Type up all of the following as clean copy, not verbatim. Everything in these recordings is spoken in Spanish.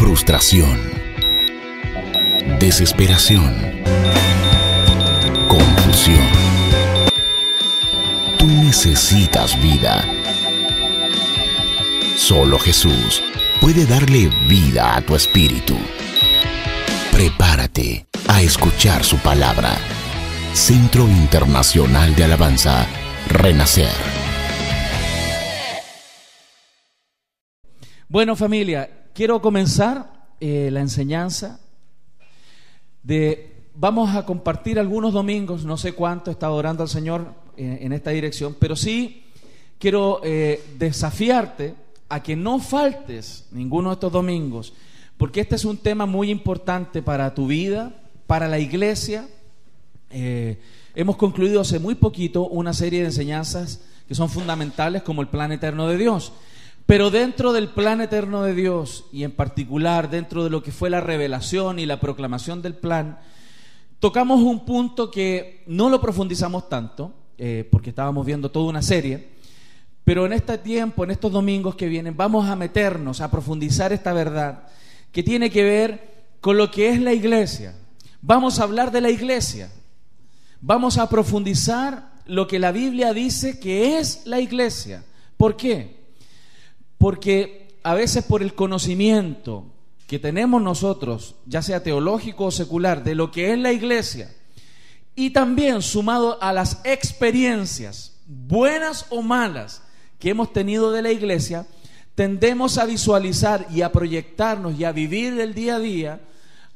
frustración, desesperación, confusión. Tú necesitas vida. Solo Jesús puede darle vida a tu espíritu. Prepárate a escuchar su palabra. Centro Internacional de Alabanza, Renacer. Bueno, familia, quiero comenzar la enseñanza vamos a compartir algunos domingos, no sé cuánto, he estado orando al Señor en esta dirección, pero sí quiero desafiarte a que no faltes ninguno de estos domingos, porque este es un tema muy importante para tu vida, para la iglesia. Hemos concluido hace muy poquito una serie de enseñanzas que son fundamentales, como el plan eterno de Dios. Pero dentro del plan eterno de Dios, y en particular dentro de lo que fue la revelación y la proclamación del plan, tocamos un punto que no lo profundizamos tanto, porque estábamos viendo toda una serie, pero en este tiempo, en estos domingos que vienen, vamos a meternos a profundizar esta verdad que tiene que ver con lo que es la iglesia. Vamos a hablar de la iglesia, vamos a profundizar lo que la Biblia dice que es la iglesia. ¿Por qué? Porque a veces por el conocimiento que tenemos nosotros, ya sea teológico o secular, de lo que es la iglesia, y también sumado a las experiencias, buenas o malas, que hemos tenido de la iglesia, tendemos a visualizar y a proyectarnos y a vivir el día a día,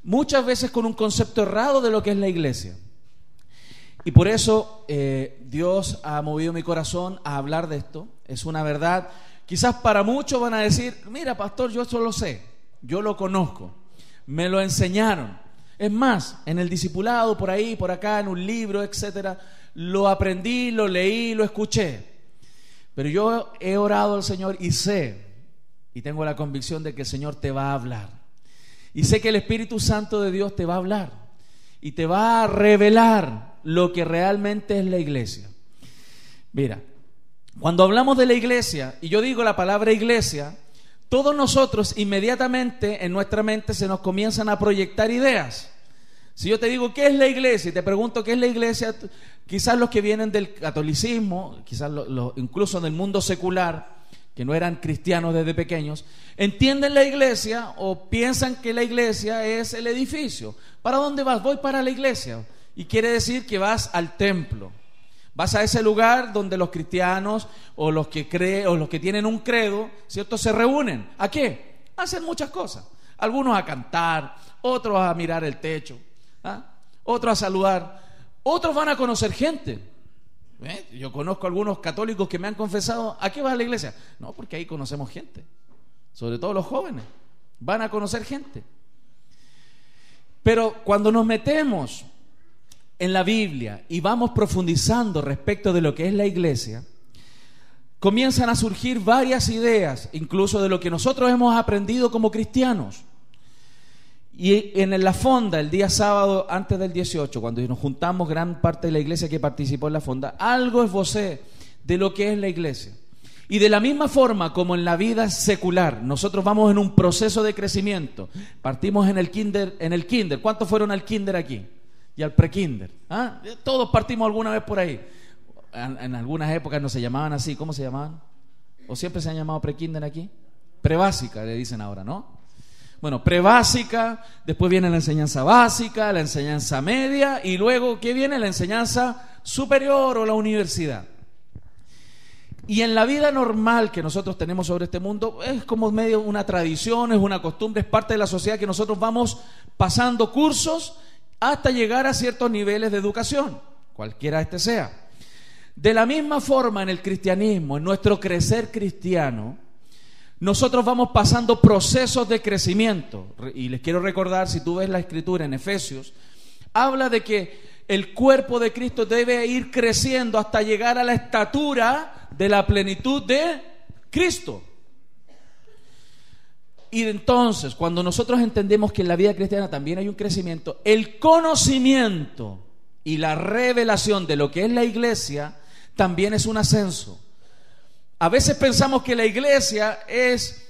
muchas veces con un concepto errado de lo que es la iglesia. Y por eso Dios ha movido mi corazón a hablar de esto. Es una verdad. Quizás para muchos van a decir: mira, pastor, yo esto lo sé, yo lo conozco, me lo enseñaron. Es más, en el discipulado, por ahí, por acá, en un libro, etcétera, lo aprendí, lo leí, lo escuché. Pero yo he orado al Señor y sé, y tengo la convicción de que el Señor te va a hablar. Y sé que el Espíritu Santo de Dios te va a hablar y te va a revelar lo que realmente es la iglesia. Mira, cuando hablamos de la iglesia, y yo digo la palabra iglesia, todos nosotros inmediatamente en nuestra mente se nos comienzan a proyectar ideas. Si yo te digo ¿qué es la iglesia? Y te pregunto ¿qué es la iglesia? Quizás los que vienen del catolicismo, quizás incluso del mundo secular, que no eran cristianos desde pequeños, entienden la iglesia o piensan que la iglesia es el edificio. ¿Para dónde vas? Voy para la iglesia. Y quiere decir que vas al templo. Vas a ese lugar donde los cristianos o los que creen o los que tienen un credo, ¿cierto?, se reúnen. ¿A qué? A hacer muchas cosas. Algunos a cantar, otros a mirar el techo, otros a saludar, otros van a conocer gente. Yo conozco algunos católicos que me han confesado: ¿a qué vas a la iglesia? No, porque ahí conocemos gente, sobre todo los jóvenes, van a conocer gente. Pero cuando nos metemos en la Biblia y vamos profundizando respecto de lo que es la iglesia, comienzan a surgir varias ideas, incluso de lo que nosotros hemos aprendido como cristianos. Y en la fonda, el día sábado antes del 18, cuando nos juntamos gran parte de la iglesia que participó en la fonda, algo esbocé de lo que es la iglesia. Y de la misma forma como en la vida secular, nosotros vamos en un proceso de crecimiento. Partimos en el kinder. ¿Cuántos fueron al kinder aquí? Y al pre-kinder. Todos partimos alguna vez por ahí. En algunas épocas no se llamaban así. ¿Cómo se llamaban? ¿O siempre se han llamado pre-kinder aquí? Prebásica le dicen ahora, ¿no? Bueno, prebásica, después viene la enseñanza básica, la enseñanza media, y luego, ¿qué viene? La enseñanza superior o la universidad. Y en la vida normal que nosotros tenemos sobre este mundo, es como medio una tradición, es una costumbre, es parte de la sociedad que nosotros vamos pasando cursos hasta llegar a ciertos niveles de educación, cualquiera este sea. De la misma forma en el cristianismo, en nuestro crecer cristiano, nosotros vamos pasando procesos de crecimiento. Y les quiero recordar, si tú ves la escritura en Efesios, habla de que el cuerpo de Cristo debe ir creciendo hasta llegar a la estatura de la plenitud de Cristo. Y entonces, cuando nosotros entendemos que en la vida cristiana también hay un crecimiento, el conocimiento y la revelación de lo que es la iglesia también es un ascenso. A veces pensamos que la iglesia es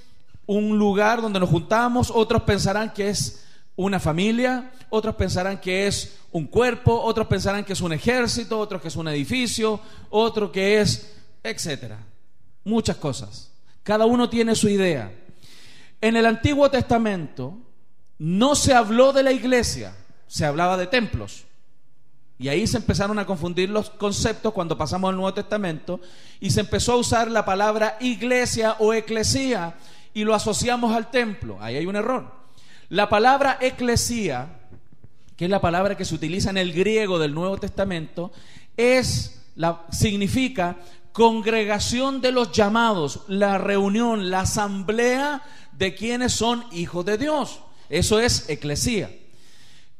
un lugar donde nos juntamos, otros pensarán que es una familia, otros pensarán que es un cuerpo, otros pensarán que es un ejército, otros que es un edificio, otro que es, etcétera. Muchas cosas. Cada uno tiene su idea. En el Antiguo Testamento no se habló de la iglesia, se hablaba de templos. Y ahí se empezaron a confundir los conceptos cuando pasamos al Nuevo Testamento y se empezó a usar la palabra iglesia o eclesía y lo asociamos al templo. Ahí hay un error. La palabra eclesía, que es la palabra que se utiliza en el griego del Nuevo Testamento, significa congregación de los llamados, la reunión, la asamblea de quienes son hijos de Dios. Eso es eclesía.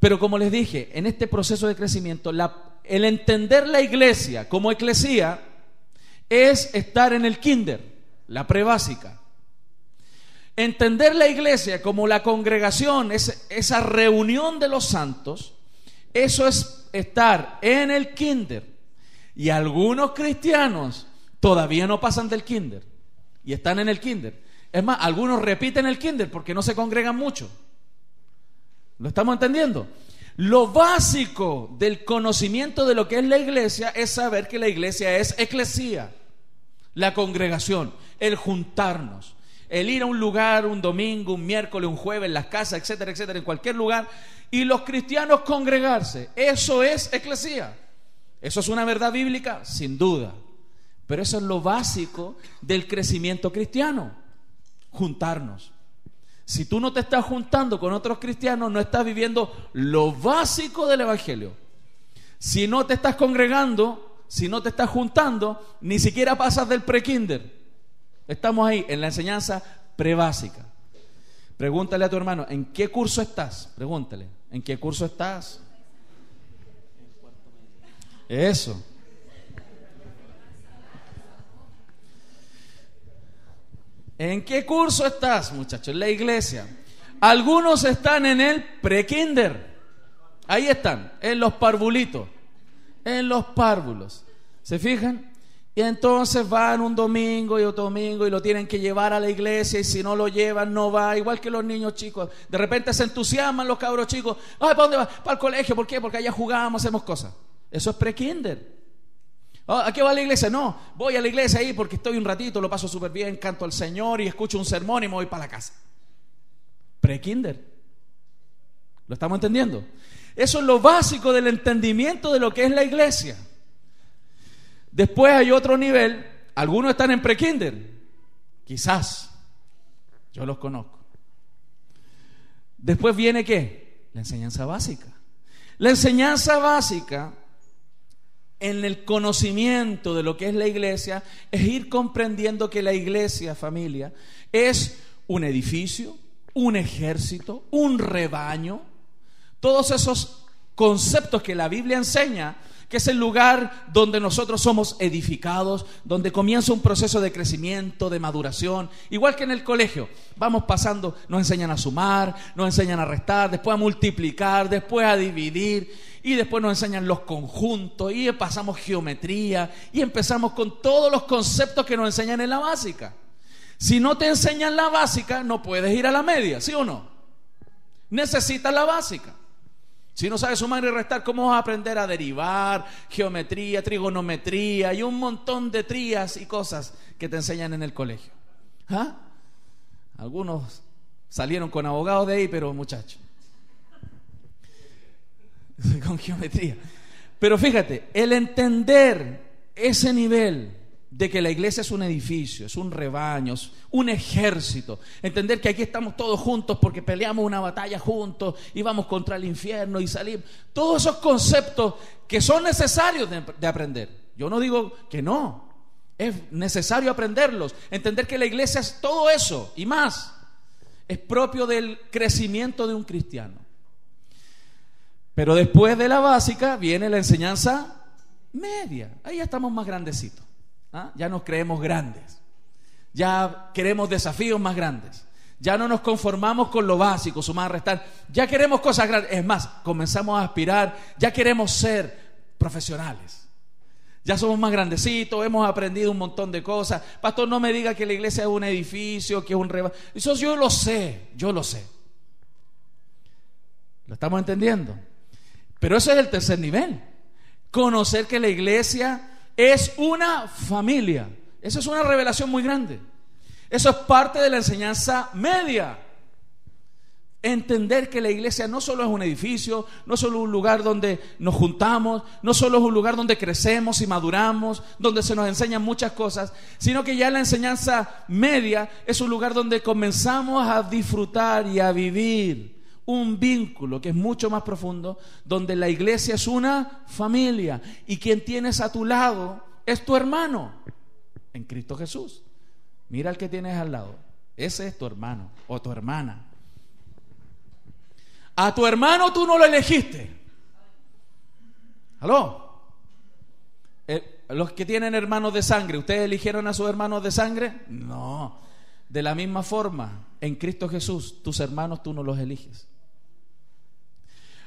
Pero como les dije, en este proceso de crecimiento, el entender la iglesia como eclesía es estar en el kinder, la prebásica. Entender la iglesia como la congregación, esa reunión de los santos, eso es estar en el kinder. Y algunos cristianos todavía no pasan del kinder y están en el kinder. Es más, algunos repiten el kinder porque no se congregan mucho. ¿Lo estamos entendiendo? Lo básico del conocimiento de lo que es la iglesia es saber que la iglesia es eclesía, la congregación, el juntarnos, el ir a un lugar, un domingo, un miércoles, un jueves, en las casas, etcétera, etcétera, en cualquier lugar, y los cristianos congregarse. Eso es eclesía. ¿Eso es una verdad bíblica? Sin duda. Pero eso es lo básico del crecimiento cristiano, juntarnos. Si tú no te estás juntando con otros cristianos, no estás viviendo lo básico del evangelio. Si no te estás congregando, si no te estás juntando, ni siquiera pasas del prekinder. Estamos ahí en la enseñanza prebásica. Pregúntale a tu hermano, ¿en qué curso estás? Pregúntale, ¿en qué curso estás? Eso. ¿En qué curso estás, muchachos? En la iglesia. Algunos están en el prekinder. Ahí están, en los parvulitos, en los párvulos. ¿Se fijan? Y entonces van un domingo y otro domingo y lo tienen que llevar a la iglesia, y si no lo llevan no va, igual que los niños chicos. De repente se entusiasman los cabros chicos. Ay, ¿para dónde vas? Para el colegio. ¿Por qué? Porque allá jugamos, hacemos cosas. Eso es prekinder. ¿A qué va a la iglesia? No, voy a la iglesia ahí porque estoy un ratito, lo paso súper bien, canto al Señor y escucho un sermón y me voy para la casa. Prekinder. ¿Lo estamos entendiendo? Eso es lo básico del entendimiento de lo que es la iglesia. Después hay otro nivel. Algunos están en prekinder. Quizás. Yo los conozco. Después viene ¿qué? La enseñanza básica. La enseñanza básica, en el conocimiento de lo que es la iglesia, es ir comprendiendo que la iglesia, familia, es un edificio, un ejército, un rebaño. Todos esos conceptos que la Biblia enseña, que es el lugar donde nosotros somos edificados, donde comienza un proceso de crecimiento, de maduración. Igual que en el colegio, vamos pasando, nos enseñan a sumar, nos enseñan a restar, después a multiplicar, después a dividir, y después nos enseñan los conjuntos, y pasamos geometría, y empezamos con todos los conceptos que nos enseñan en la básica. Si no te enseñan la básica, no puedes ir a la media, ¿sí o no? Necesitas la básica. Si no sabes sumar y restar, ¿cómo vas a aprender a derivar, geometría, trigonometría y un montón de trías y cosas que te enseñan en el colegio? ¿Ah? Algunos salieron con abogados de ahí, pero muchachos, con geometría. Pero fíjate, el entender ese nivel de que la iglesia es un edificio, es un rebaño, es un ejército, entender que aquí estamos todos juntos porque peleamos una batalla juntos y vamos contra el infierno y salimos, todos esos conceptos que son necesarios de aprender. Yo no digo que no, es necesario aprenderlos, entender que la iglesia es todo eso y más, es propio del crecimiento de un cristiano. Pero después de la básica viene la enseñanza media, ahí ya estamos más grandecitos. ¿Ah? Ya nos creemos grandes, ya queremos desafíos más grandes, ya no nos conformamos con lo básico, sumar, restar, ya queremos cosas grandes. Es más, comenzamos a aspirar, ya queremos ser profesionales, Ya somos más grandecitos, hemos aprendido un montón de cosas. Pastor, no me diga que la iglesia es un edificio, que es un rebaño. Eso yo lo sé. ¿Lo estamos entendiendo? Pero eso es el tercer nivel. Conocer que la iglesia es una familia. Eso es una revelación muy grande. Eso es parte de la enseñanza media. Entender que la iglesia no solo es un edificio, no solo un lugar donde nos juntamos, no solo es un lugar donde crecemos y maduramos, donde se nos enseñan muchas cosas, sino que ya la enseñanza media es un lugar donde comenzamos a disfrutar y a vivir un vínculo que es mucho más profundo, donde la iglesia es una familia y quien tienes a tu lado es tu hermano en Cristo Jesús. Mira al que tienes al lado, ese es tu hermano o tu hermana. A tu hermano tú no lo elegiste. ¿Aló? Los que tienen hermanos de sangre, ¿ustedes eligieron a sus hermanos de sangre? No. De la misma forma, en Cristo Jesús, tus hermanos tú no los eliges.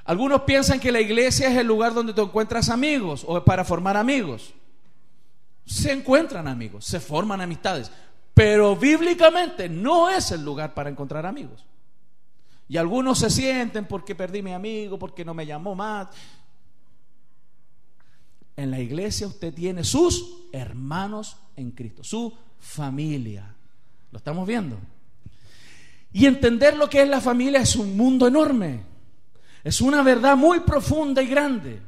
Algunos piensan que la iglesia es el lugar donde te encuentras amigos o para formar amigos. Se encuentran amigos, se forman amistades, pero bíblicamente no es el lugar para encontrar amigos. Y algunos se sienten porque perdí mi amigo, porque no me llamó más. En la iglesia usted tiene sus hermanos en Cristo, su familia. ¿Lo estamos viendo? Y entender lo que es la familia es un mundo enorme. Es una verdad muy profunda y grande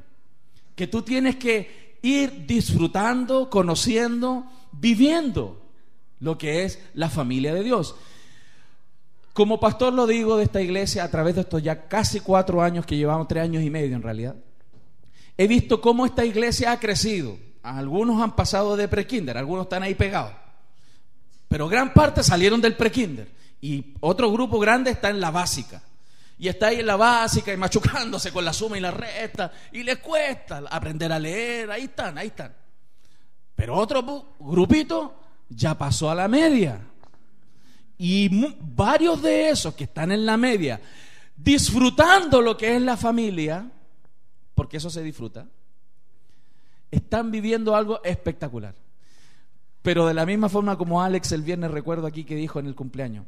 que tú tienes que ir disfrutando, conociendo, viviendo lo que es la familia de Dios. Como pastor lo digo de esta iglesia a través de estos ya casi 4 años que llevamos, 3 años y medio en realidad. He visto cómo esta iglesia ha crecido. Algunos han pasado de prekinder, algunos están ahí pegados. Pero gran parte salieron del prekinder. Y otro grupo grande está en la básica. Y está ahí en la básica y machucándose con la suma y la resta. Y les cuesta aprender a leer. Ahí están. Pero otro grupito ya pasó a la media. Y varios de esos que están en la media, disfrutando lo que es la familia, porque eso se disfruta, están viviendo algo espectacular. Pero de la misma forma como Alex el viernes, recuerdo aquí que dijo en el cumpleaños,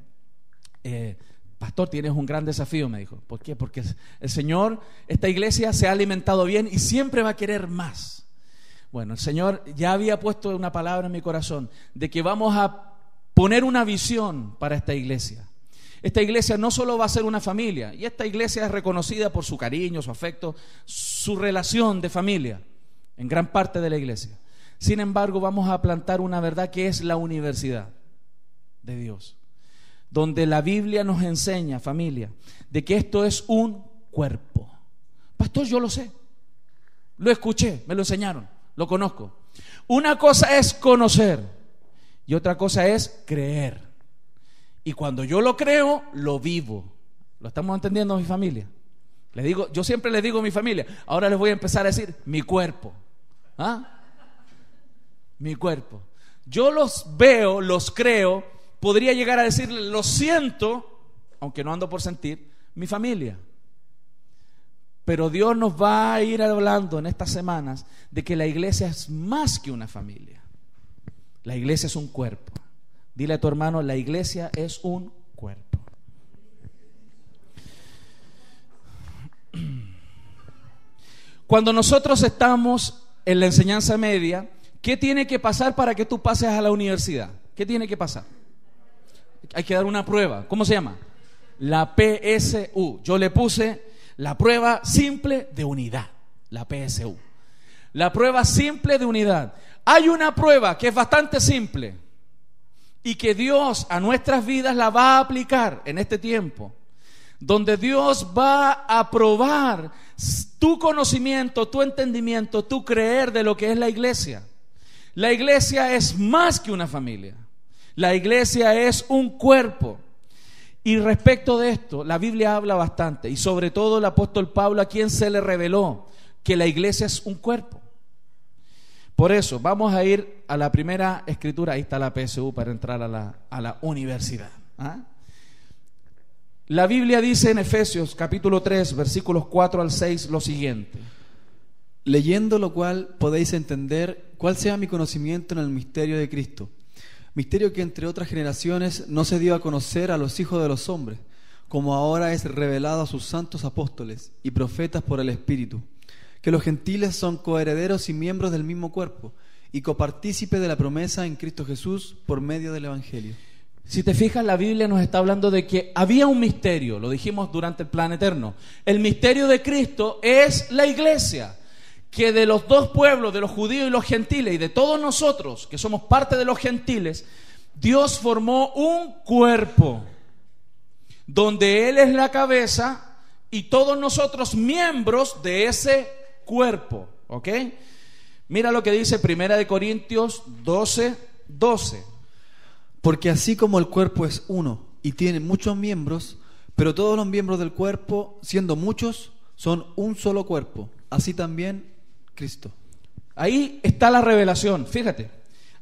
pastor, tienes un gran desafío, me dijo. ¿Por qué? Porque el Señor, esta iglesia se ha alimentado bien y siempre va a querer más. Bueno, el Señor ya había puesto una palabra en mi corazón de que vamos a poner una visión para esta iglesia. Esta iglesia no solo va a ser una familia, y esta iglesia es reconocida por su cariño, su afecto, su relación de familia, en gran parte de la iglesia. Sin embargo, vamos a plantar una verdad que es la universidad de Dios, donde la Biblia nos enseña, familia, de que esto es un cuerpo. Pastor, yo lo sé, lo escuché, me lo enseñaron, lo conozco. Una cosa es conocer y otra cosa es creer. Y cuando yo lo creo, lo vivo. ¿Lo estamos entendiendo, mi familia? Yo siempre les digo a mi familia, ahora les voy a empezar a decir mi cuerpo. ¿Ah? Mi cuerpo. Yo los veo, los creo, podría llegar a decirle, lo siento, aunque no ando por sentir, mi familia. Pero Dios nos va a ir hablando en estas semanas de que la iglesia es más que una familia. La iglesia es un cuerpo. Dile a tu hermano, la iglesia es un cuerpo. Cuando nosotros estamos en la enseñanza media, ¿qué tiene que pasar para que tú pases a la universidad? ¿Qué tiene que pasar? Hay que dar una prueba. ¿Cómo se llama? La PSU. Yo le puse la prueba simple de unidad. La PSU. La prueba simple de unidad. Hay una prueba que es bastante simple y que Dios a nuestras vidas la va a aplicar en este tiempo, donde Dios va a probar tu conocimiento, tu entendimiento, tu creer de lo que es la iglesia. La iglesia es más que una familia. La iglesia es un cuerpo. Y respecto de esto, la Biblia habla bastante, y sobre todo el apóstol Pablo, a quien se le reveló que la iglesia es un cuerpo. Por eso, vamos a ir a la primera escritura. Ahí está la PSU para entrar a la universidad. ¿Ah? La Biblia dice en Efesios capítulo 3, versículos 4 al 6 lo siguiente. Leyendo lo cual podéis entender cuál sea mi conocimiento en el misterio de Cristo, misterio que entre otras generaciones no se dio a conocer a los hijos de los hombres, como ahora es revelado a sus santos apóstoles y profetas por el Espíritu, que los gentiles son coherederos y miembros del mismo cuerpo, y copartícipes de la promesa en Cristo Jesús por medio del Evangelio. Si te fijas, la Biblia nos está hablando de que había un misterio, lo dijimos durante el plan eterno. El misterio de Cristo es la iglesia, que de los dos pueblos, de los judíos y los gentiles, y de todos nosotros, que somos parte de los gentiles, Dios formó un cuerpo, donde Él es la cabeza y todos nosotros miembros de ese cuerpo, ¿ok? Mira lo que dice 1 Corintios 12:12. Porque así como el cuerpo es uno y tiene muchos miembros, pero todos los miembros del cuerpo, siendo muchos, son un solo cuerpo, así también Cristo. Ahí está la revelación, fíjate.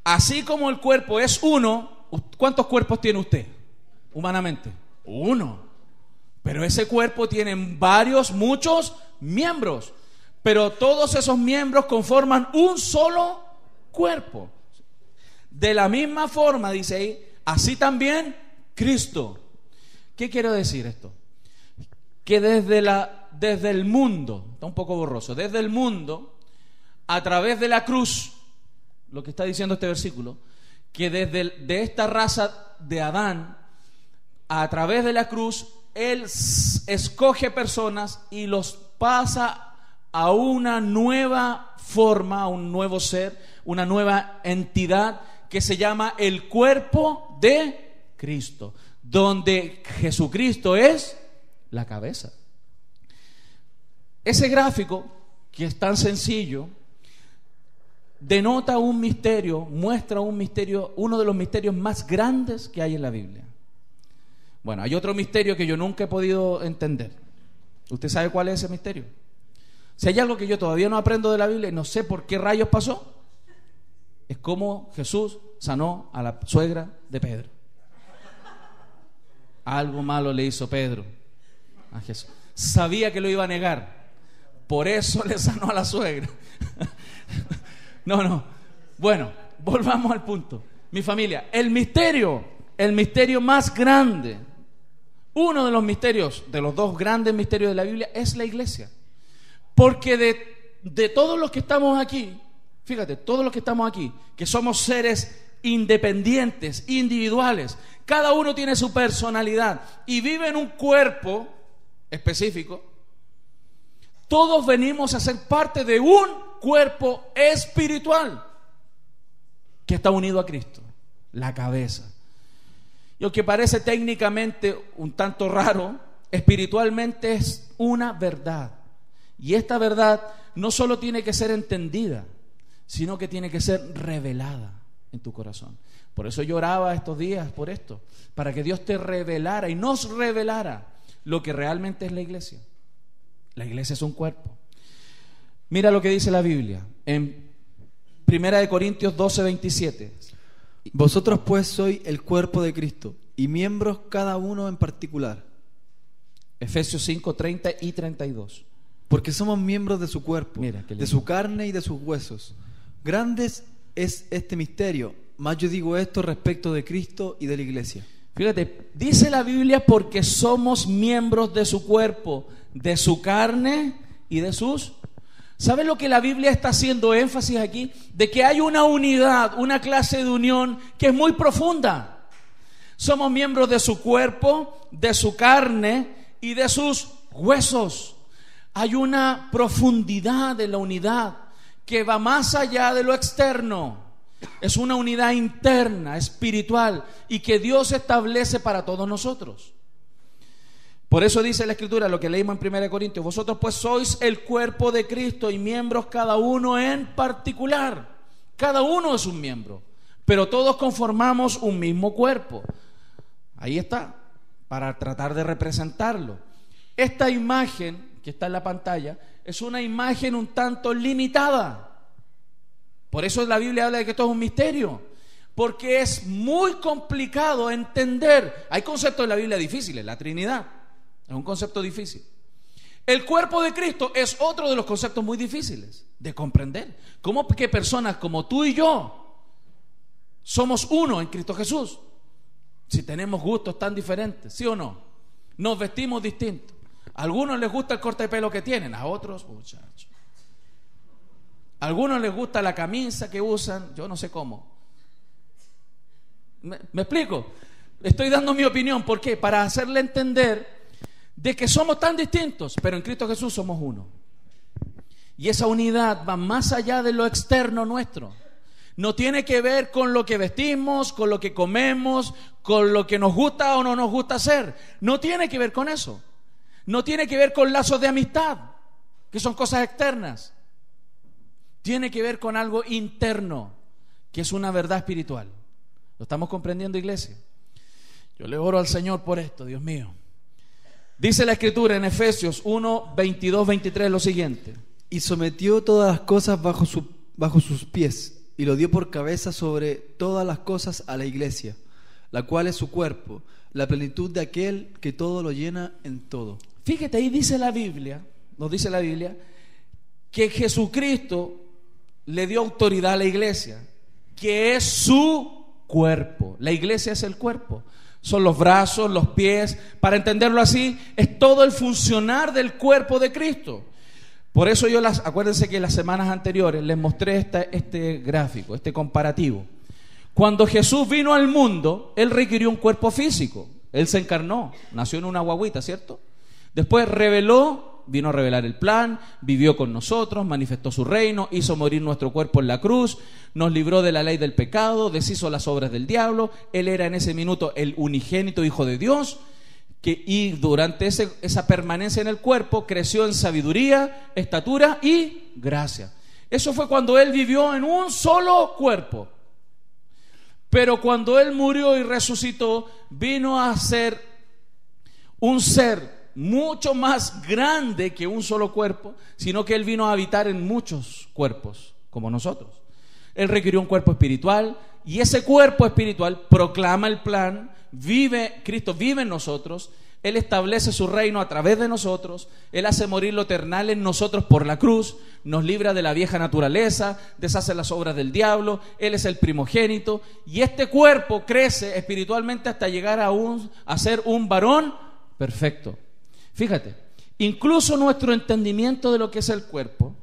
Así como el cuerpo es uno, ¿cuántos cuerpos tiene usted humanamente? Uno. Pero ese cuerpo tiene muchos miembros. Pero todos esos miembros conforman un solo cuerpo. De la misma forma, dice ahí, así también Cristo. ¿Qué quiero decir esto? Que desde el mundo, está un poco borroso, desde el mundo, a través de la cruz, lo que está diciendo este versículo, que de esta raza de Adán, a través de la cruz, Él escoge personas y los pasa a una nueva forma, a un nuevo ser, una nueva entidad que se llama el cuerpo de Cristo, donde Jesucristo es la cabeza. Ese gráfico, que es tan sencillo, denota un misterio, muestra un misterio, uno de los misterios más grandes que hay en la Biblia. Bueno, hay otro misterio que yo nunca he podido entender. ¿Usted sabe cuál es ese misterio? Si hay algo que yo todavía no aprendo de la Biblia y no sé por qué rayos pasó, es cómo Jesús sanó a la suegra de Pedro. Algo malo le hizo Pedro a Jesús. Sabía que lo iba a negar, por eso le sanó a la suegra. No. Bueno, volvamos al punto. Mi familia, el misterio más grande, uno de los misterios, de los dos grandes misterios de la Biblia, es la iglesia. Porque de todos los que estamos aquí, fíjate, todos los que estamos aquí, que somos seres independientes, individuales, cada uno tiene su personalidad y vive en un cuerpo específico, todos venimos a ser parte de un cuerpo espiritual que está unido a Cristo, la cabeza. Y aunque parece técnicamente un tanto raro, espiritualmente es una verdad. Y esta verdad no solo tiene que ser entendida, sino que tiene que ser revelada en tu corazón. Por eso yo oraba estos días por esto, para que Dios te revelara y nos revelara lo que realmente es la iglesia. La iglesia es un cuerpo. Mira lo que dice la Biblia en 1 Corintios 12:27. Vosotros pues sois el cuerpo de Cristo y miembros cada uno en particular. Efesios 5:30 y 32. Porque somos miembros de su cuerpo, de su carne y de sus huesos. Grandes es este misterio, mas yo digo esto respecto de Cristo y de la iglesia. Fíjate, dice la Biblia porque somos miembros de su cuerpo, de su carne y de sus... ¿Sabes lo que la Biblia está haciendo énfasis aquí? De que hay una unidad, una clase de unión que es muy profunda. Somos miembros de su cuerpo, de su carne y de sus huesos. Hay una profundidad de la unidad que va más allá de lo externo. Es una unidad interna, espiritual, y que Dios establece para todos nosotros. Por eso dice la Escritura, lo que leímos en 1 Corintios, vosotros pues sois el cuerpo de Cristo y miembros cada uno en particular. Cada uno es un miembro, pero todos conformamos un mismo cuerpo. Ahí está, para tratar de representarlo. Esta imagen que está en la pantalla es una imagen un tanto limitada. Por eso la Biblia habla de que esto es un misterio, porque es muy complicado entender. Hay conceptos en la Biblia difíciles, la Trinidad es un concepto difícil, El cuerpo de Cristo es otro de los conceptos muy difíciles de comprender. ¿Cómo que personas como tú y yo somos uno en Cristo Jesús? Si tenemos gustos tan diferentes, ¿sí o no? Nos vestimos distintos. A algunos les gusta el corte de pelo que tienen, a otros, muchachos. A algunos les gusta la camisa que usan, yo no sé cómo. ¿Me explico? Estoy dando mi opinión. ¿Por qué? Para hacerle entender de que somos tan distintos, pero en Cristo Jesús somos uno. Y esa unidad va más allá de lo externo nuestro. No tiene que ver con lo que vestimos, con lo que comemos, con lo que nos gusta o no nos gusta hacer. No tiene que ver con eso. No tiene que ver con lazos de amistad, que son cosas externas. Tiene que ver con algo interno, que es una verdad espiritual. ¿Lo estamos comprendiendo, iglesia? Yo le oro al Señor por esto, Dios mío. Dice la Escritura en Efesios 1, 22, 23 lo siguiente: y sometió todas las cosas bajo sus pies, y lo dio por cabeza sobre todas las cosas a la iglesia, la cual es su cuerpo, la plenitud de aquel que todo lo llena en todo. Fíjate, ahí dice la Biblia, nos dice la Biblia, que Jesucristo le dio autoridad a la iglesia, que es su cuerpo. La iglesia es el cuerpo. Son los brazos, los pies. Para entenderlo así, es todo el funcionar del cuerpo de Cristo. Por eso acuérdense que las semanas anteriores les mostré este gráfico, este comparativo. Cuando Jesús vino al mundo, Él requirió un cuerpo físico. Él se encarnó, nació en una guagüita, ¿cierto? Después vino a revelar el plan, vivió con nosotros, manifestó su reino, hizo morir nuestro cuerpo en la cruz, nos libró de la ley del pecado, deshizo las obras del diablo. Él era en ese minuto el unigénito Hijo de Dios, y durante esa permanencia en el cuerpo creció en sabiduría, estatura y gracia. Eso fue cuando Él vivió en un solo cuerpo. Pero cuando Él murió y resucitó, vino a ser un ser mucho más grande que un solo cuerpo, sino que Él vino a habitar en muchos cuerpos, como nosotros. Él requirió un cuerpo espiritual, y ese cuerpo espiritual proclama el plan. Cristo vive en nosotros. Él establece su reino a través de nosotros. Él hace morir lo eternal en nosotros por la cruz, nos libra de la vieja naturaleza, deshace las obras del diablo. Él es el primogénito, y este cuerpo crece espiritualmente hasta llegar a ser un varón perfecto. Fíjate, incluso nuestro entendimiento de lo que es el cuerpo.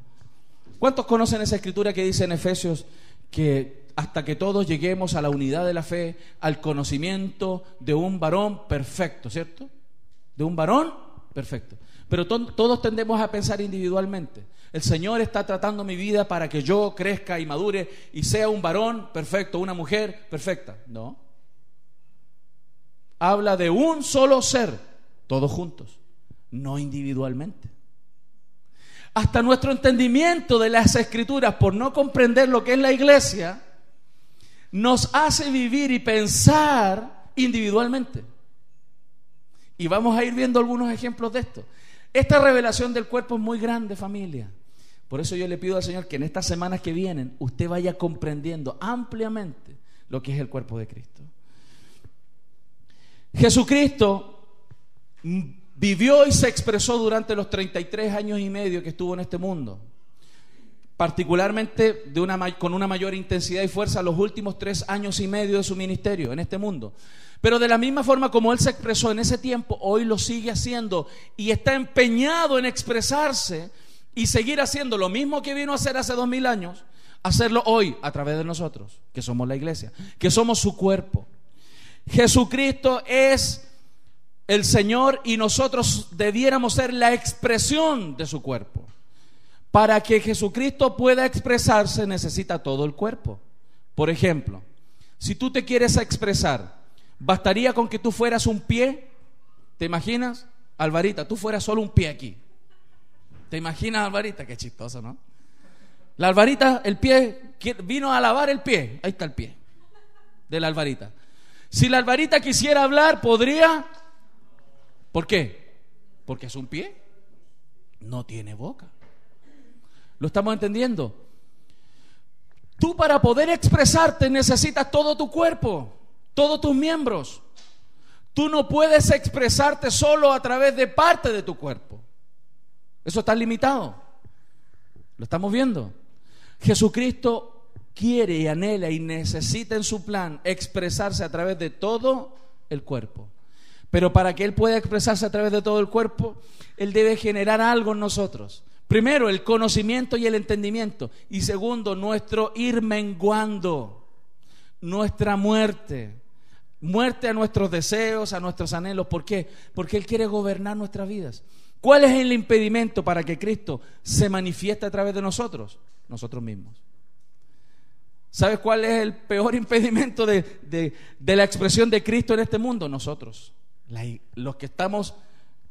¿Cuántos conocen esa escritura que dice en Efesios que hasta que todos lleguemos a la unidad de la fe, al conocimiento de un varón perfecto, ¿cierto? De un varón perfecto. Pero todos tendemos a pensar individualmente. El Señor está tratando mi vida para que yo crezca y madure y sea un varón perfecto, una mujer perfecta. No. Habla de un solo ser, todos juntos, no individualmente. Hasta nuestro entendimiento de las Escrituras, por no comprender lo que es la iglesia, nos hace vivir y pensar individualmente. Y vamos a ir viendo algunos ejemplos de esto. Esta revelación del cuerpo es muy grande, familia. Por eso yo le pido al Señor que en estas semanas que vienen usted vaya comprendiendo ampliamente lo que es el cuerpo de Cristo. Jesucristo vivió y se expresó durante los 33 años y medio que estuvo en este mundo, particularmente con una mayor intensidad y fuerza los últimos 3 años y medio de su ministerio en este mundo. Pero de la misma forma como Él se expresó en ese tiempo, hoy lo sigue haciendo y está empeñado en expresarse y seguir haciendo lo mismo que vino a hacer hace 2000 años, hacerlo hoy a través de nosotros, que somos la iglesia, que somos su cuerpo. Jesucristo es el Señor y nosotros debiéramos ser la expresión de su cuerpo. Para que Jesucristo pueda expresarse necesita todo el cuerpo. Por ejemplo, si tú te quieres expresar, ¿bastaría con que tú fueras un pie? ¿Te imaginas? Alvarita, tú fueras solo un pie aquí. ¿Te imaginas, Alvarita? Qué chistoso, ¿no? La Alvarita, el pie, vino a lavar el pie. Ahí está el pie de la Alvarita. Si la Alvarita quisiera hablar, ¿podría? ¿Por qué? Porque es un pie. No tiene boca. ¿Lo estamos entendiendo? Tú, para poder expresarte, necesitas todo tu cuerpo, todos tus miembros. Tú no puedes expresarte solo a través de parte de tu cuerpo. Eso está limitado. Lo estamos viendo. Jesucristo quiere y anhela y necesita en su plan expresarse a través de todo el cuerpo. Pero para que Él pueda expresarse a través de todo el cuerpo, Él debe generar algo en nosotros. Primero, el conocimiento y el entendimiento. Y segundo, nuestro ir menguando, nuestra muerte. Muerte a nuestros deseos, a nuestros anhelos. ¿Por qué? Porque Él quiere gobernar nuestras vidas. ¿Cuál es el impedimento para que Cristo se manifieste a través de nosotros? Nosotros mismos. ¿Sabes cuál es el peor impedimento de la expresión de Cristo en este mundo? Nosotros, los que estamos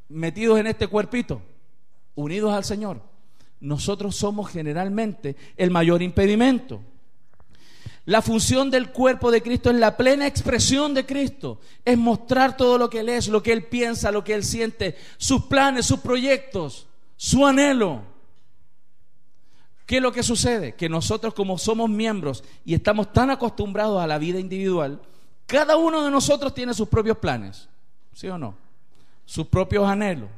metidos en este cuerpito, unidos al Señor. Nosotros somos generalmente el mayor impedimento. La función del cuerpo de Cristo es la plena expresión de Cristo, es mostrar todo lo que Él es, lo que Él piensa, lo que Él siente, sus planes, sus proyectos, su anhelo. ¿Qué es lo que sucede? Que nosotros, como somos miembros y estamos tan acostumbrados a la vida individual, cada uno de nosotros tiene sus propios planes, ¿sí o no? Sus propios anhelos,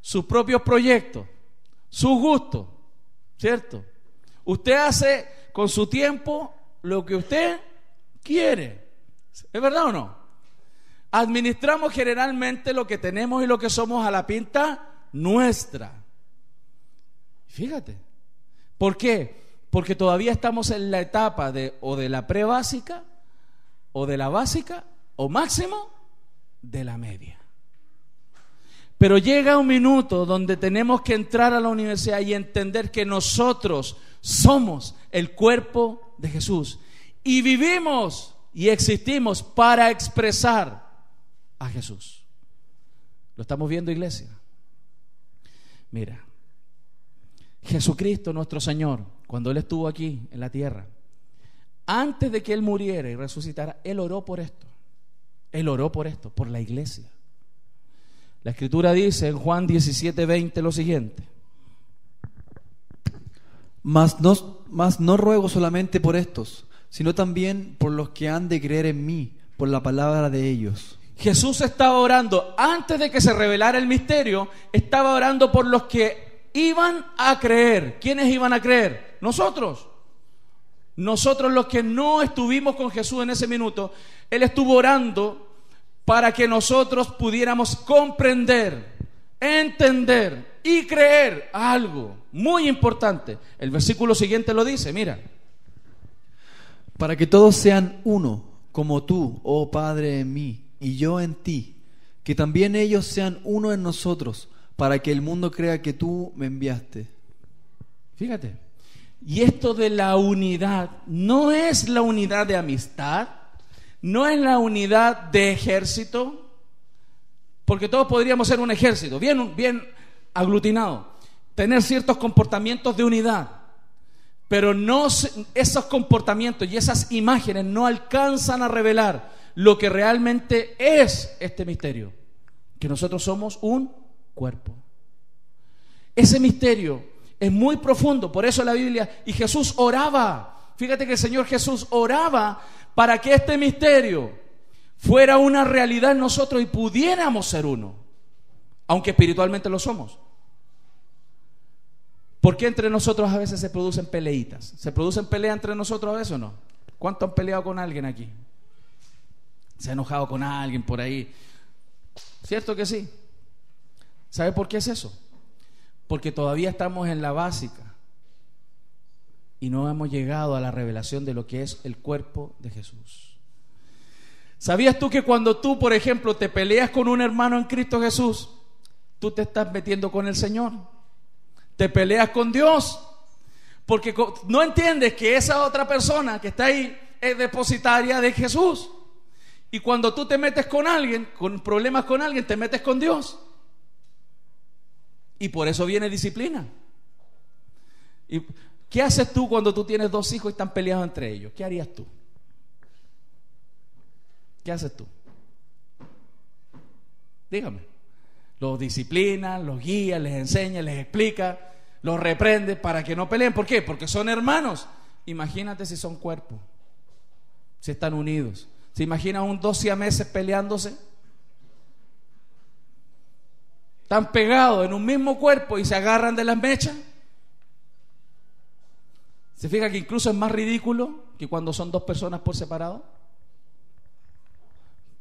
sus propios proyectos, sus gustos, ¿cierto? Usted hace con su tiempo lo que usted quiere. ¿Es verdad o no? Administramos generalmente lo que tenemos y lo que somos a la pinta nuestra. Fíjate. ¿Por qué? Porque todavía estamos en la etapa o de la prebásica, o de la básica, o máximo de la media. Pero llega un minuto donde tenemos que entrar a la universidad y entender que nosotros somos el cuerpo de Jesús y vivimos y existimos para expresar a Jesús. ¿Lo estamos viendo, iglesia? Mira, Jesucristo nuestro Señor, cuando Él estuvo aquí en la tierra, antes de que Él muriera y resucitara, Él oró por esto. Él oró por esto, por la iglesia. La Escritura dice en Juan 17:20 lo siguiente: Mas no ruego solamente por estos, sino también por los que han de creer en mí, por la palabra de ellos. Jesús estaba orando, antes de que se revelara el misterio, estaba orando por los que iban a creer. ¿Quiénes iban a creer? Nosotros. Nosotros, los que no estuvimos con Jesús en ese minuto, Él estuvo orando para que nosotros pudiéramos comprender, entender y creer algo muy importante. El versículo siguiente lo dice, mira: para que todos sean uno, como tú, oh Padre, en mí y yo en ti, que también ellos sean uno en nosotros, para que el mundo crea que tú me enviaste. Fíjate, y esto de la unidad no es la unidad de amistad, no es la unidad de ejército, porque todos podríamos ser un ejército bien aglutinado, tener ciertos comportamientos de unidad, pero no, esos comportamientos y esas imágenes no alcanzan a revelar lo que realmente es este misterio, que nosotros somos un cuerpo. Ese misterio es muy profundo, por eso la Biblia, y Jesús oraba, fíjate que el Señor Jesús oraba para que este misterio fuera una realidad en nosotros y pudiéramos ser uno, aunque espiritualmente lo somos. ¿Por qué entre nosotros a veces se producen peleitas? ¿Se producen peleas entre nosotros a veces o no? ¿Cuántos han peleado con alguien aquí? ¿Se ha enojado con alguien por ahí? ¿Cierto que sí? ¿Sabe por qué es eso? Porque todavía estamos en la básica y no hemos llegado a la revelación de lo que es el cuerpo de Jesús. ¿Sabías tú que cuando tú, por ejemplo, te peleas con un hermano en Cristo Jesús, tú te estás metiendo con el Señor? Te peleas con Dios, porque no entiendes que esa otra persona que está ahí es depositaria de Jesús. Y cuando tú te metes con alguien, con problemas con alguien, te metes con Dios. Y por eso viene disciplina. ¿Y qué haces tú cuando tú tienes dos hijos y están peleados entre ellos? ¿Qué harías tú? ¿Qué haces tú? Dígame. Los disciplinas, los guías, les enseña, les explica, los reprende para que no peleen. ¿Por qué? Porque son hermanos. Imagínate si son cuerpo, si están unidos. ¿Se imagina un 2 siameses peleándose? están pegados en un mismo cuerpo y se agarran de las mechas. ¿Se fija que incluso es más ridículo que cuando son dos personas por separado?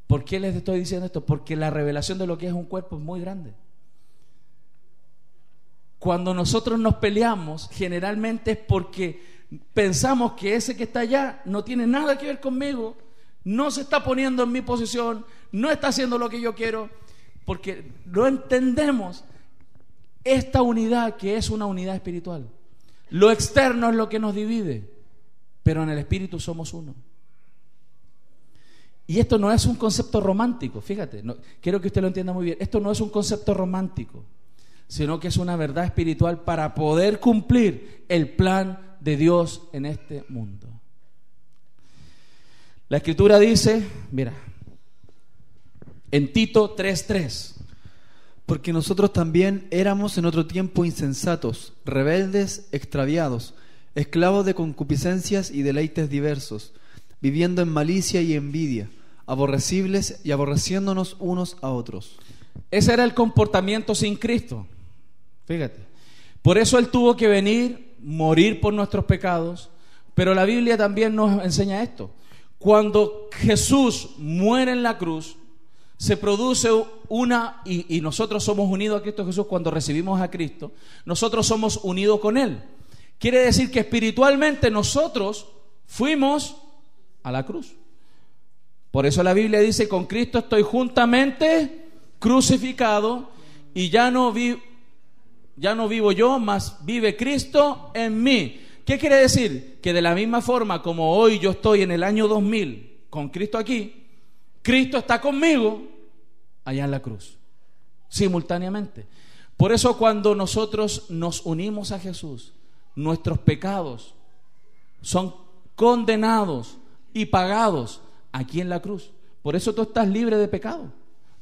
¿Por qué les estoy diciendo esto? Porque la revelación de lo que es un cuerpo es muy grande. Cuando nosotros nos peleamos, generalmente es porque pensamos que ese que está allá no tiene nada que ver conmigo, no se está poniendo en mi posición, no está haciendo lo que yo quiero, porque no entendemos esta unidad que es una unidad espiritual. Lo externo es lo que nos divide, pero en el espíritu somos uno. Y esto no es un concepto romántico, fíjate, quiero que usted lo entienda muy bien. Esto no es un concepto romántico, sino que es una verdad espiritual para poder cumplir el plan de Dios en este mundo. La Escritura dice, mira, en Tito 3:3, porque nosotros también éramos en otro tiempo insensatos, rebeldes, extraviados, esclavos de concupiscencias y deleites diversos, viviendo en malicia y envidia, aborrecibles y aborreciéndonos unos a otros. Ese era el comportamiento sin Cristo. Fíjate. Por eso Él tuvo que venir, morir por nuestros pecados, pero la Biblia también nos enseña esto. Cuando Jesús muere en la cruz, se produce y nosotros somos unidos a Cristo Jesús. Cuando recibimos a Cristo, nosotros somos unidos con Él. Quiere decir que espiritualmente nosotros fuimos a la cruz. Por eso la Biblia dice, con Cristo estoy juntamente crucificado y ya no vivo yo, mas vive Cristo en mí. ¿Qué quiere decir? Que de la misma forma como hoy yo estoy en el año 2000 con Cristo aquí, Cristo está conmigo allá en la cruz, simultáneamente. Por eso cuando nosotros nos unimos a Jesús, nuestros pecados son condenados y pagados aquí en la cruz. Por eso tú estás libre de pecado,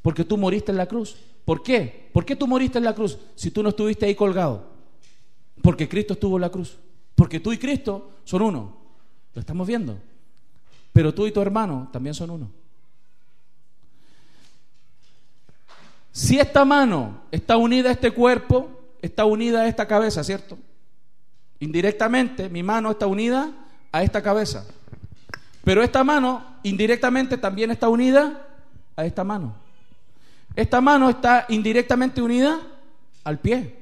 porque tú moriste en la cruz. ¿Por qué? ¿Por qué tú moriste en la cruz si tú no estuviste ahí colgado? Porque Cristo estuvo en la cruz. Porque tú y Cristo son uno. Lo estamos viendo. Pero tú y tu hermano también son uno. Si esta mano está unida a este cuerpo, está unida a esta cabeza, ¿cierto? Indirectamente, mi mano está unida a esta cabeza. Pero esta mano, indirectamente, también está unida a esta mano. Esta mano está indirectamente unida al pie.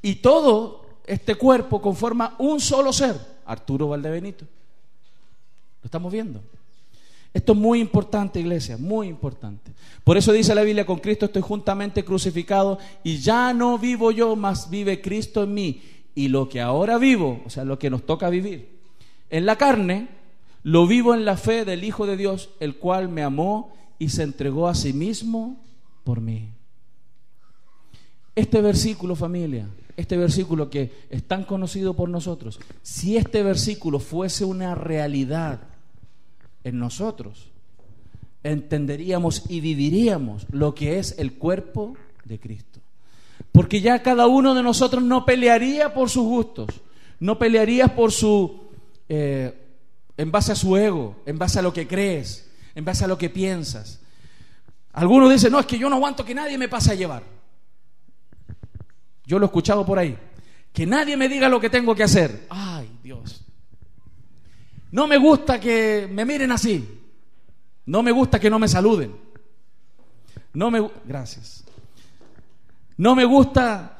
Y todo este cuerpo conforma un solo ser, Arturo Valdebenito. ¿Lo estamos viendo? Esto es muy importante, iglesia, muy importante. Por eso dice la Biblia, con Cristo estoy juntamente crucificado y ya no vivo yo, mas vive Cristo en mí. Y lo que ahora vivo, o sea, lo que nos toca vivir en la carne, lo vivo en la fe del Hijo de Dios, el cual me amó y se entregó a sí mismo por mí. Este versículo, familia, este versículo que es tan conocido por nosotros, si este versículo fuese una realidad en nosotros, entenderíamos y viviríamos lo que es el cuerpo de Cristo. Porque ya cada uno de nosotros no pelearía por sus gustos, no pelearía por en base a su ego, en base a lo que crees, en base a lo que piensas. Algunos dicen, no, es que yo no aguanto que nadie me pase a llevar. Yo lo he escuchado por ahí. Que nadie me diga lo que tengo que hacer. Ay, Dios. No me gusta que me miren así. No me gusta que no me saluden. Gracias. No me gusta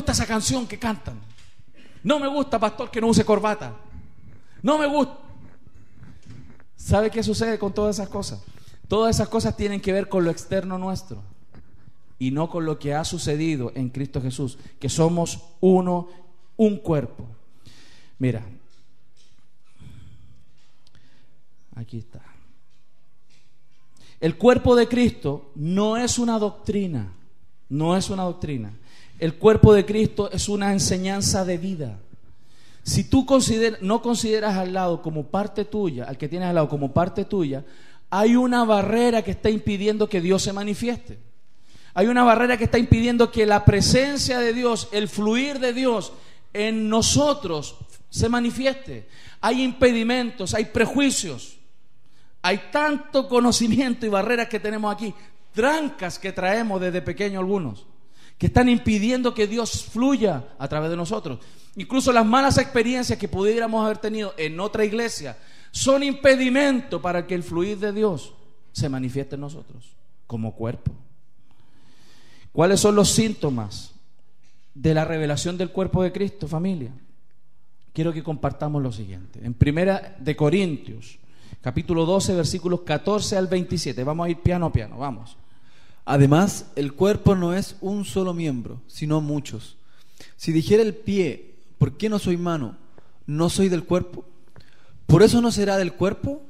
esa canción que cantan. No me gusta, pastor, que no use corbata. No me gusta. ¿Sabe qué sucede con todas esas cosas? Todas esas cosas tienen que ver con lo externo nuestro y no con lo que ha sucedido en Cristo Jesús, que somos uno, un cuerpo. Mira, aquí está. El cuerpo de Cristo no es una doctrina, no es una doctrina. El cuerpo de Cristo es una enseñanza de vida. Si tú no consideras al lado como parte tuya, al que tienes al lado como parte tuya, hay una barrera que está impidiendo que Dios se manifieste. Hay una barrera que está impidiendo que la presencia de Dios, el fluir de Dios en nosotros se manifieste. Hay impedimentos, hay prejuicios, hay tanto conocimiento y barreras que tenemos aquí, trancas que traemos desde pequeño algunos, que están impidiendo que Dios fluya a través de nosotros. Incluso las malas experiencias que pudiéramos haber tenido en otra iglesia son impedimento para que el fluir de Dios se manifieste en nosotros como cuerpo. ¿Cuáles son los síntomas de la revelación del cuerpo de Cristo, familia? Quiero que compartamos lo siguiente. En 1 de Corintios, capítulo 12, versículos 14 al 27. Vamos a ir piano a piano, vamos. Además, el cuerpo no es un solo miembro, sino muchos. Si dijera el pie, ¿por qué no soy mano? ¿No soy del cuerpo? ¿Por eso no será del cuerpo?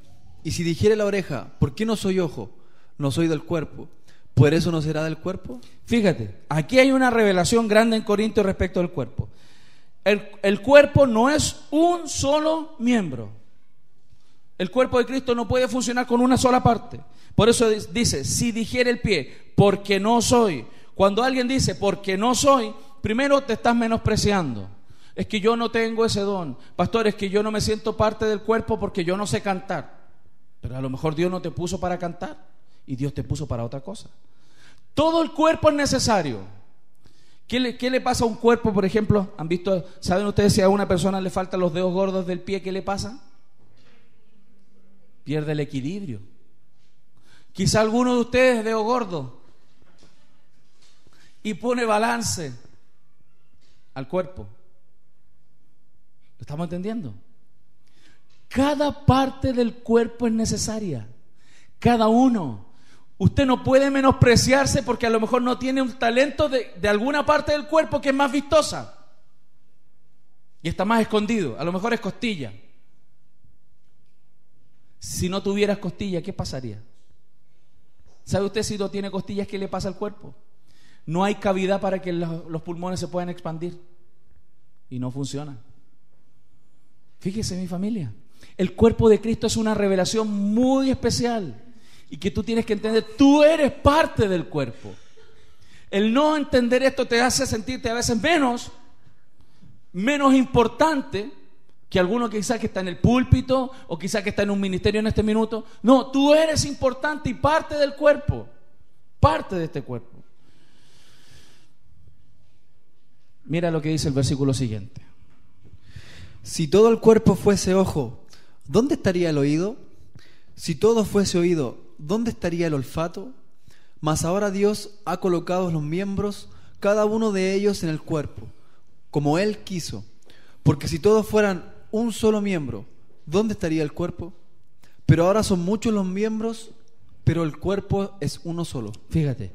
Y si dijera la oreja, ¿por qué no soy ojo? ¿No soy del cuerpo? ¿Por eso no será del cuerpo? Fíjate, aquí hay una revelación grande en Corintios respecto al cuerpo. El cuerpo no es un solo miembro. El cuerpo de Cristo no puede funcionar con una sola parte. Por eso dice, si dijera el pie, porque no soy. Cuando alguien dice, porque no soy, primero te estás menospreciando. Es que yo no tengo ese don. Pastor, es que yo no me siento parte del cuerpo porque yo no sé cantar. Pero a lo mejor Dios no te puso para cantar y Dios te puso para otra cosa. Todo el cuerpo es necesario. ¿Qué le pasa a un cuerpo, por ejemplo? ¿Han visto, saben ustedes si a una persona le faltan los dedos gordos del pie, qué le pasa? Pierde el equilibrio. Quizá alguno de ustedes es dedo gordo y pone balance al cuerpo. ¿Lo estamos entendiendo? Cada parte del cuerpo es necesaria. Cada uno. Usted no puede menospreciarse porque a lo mejor no tiene un talento de alguna parte del cuerpo que es más vistosa y está más escondido. A lo mejor es costilla. Si no tuvieras costilla, ¿qué pasaría? ¿Sabe usted si no tiene costillas qué le pasa al cuerpo? No hay cavidad para que los pulmones se puedan expandir y no funciona. Fíjese, mi familia, el cuerpo de Cristo es una revelación muy especial y que tú tienes que entender. Tú eres parte del cuerpo. El no entender esto te hace sentirte a veces menos importante que alguno quizás que está en el púlpito o quizás que está en un ministerio en este minuto. No, tú eres importante y parte del cuerpo, parte de este cuerpo. Mira lo que dice el versículo siguiente. Si todo el cuerpo fuese ojo, ¿dónde estaría el oído? Si todo fuese oído, ¿dónde estaría el olfato? Mas ahora Dios ha colocado los miembros, cada uno de ellos en el cuerpo, como Él quiso. Porque si todos fueran un solo miembro, ¿dónde estaría el cuerpo? Pero ahora son muchos los miembros, pero el cuerpo es uno solo. Fíjate,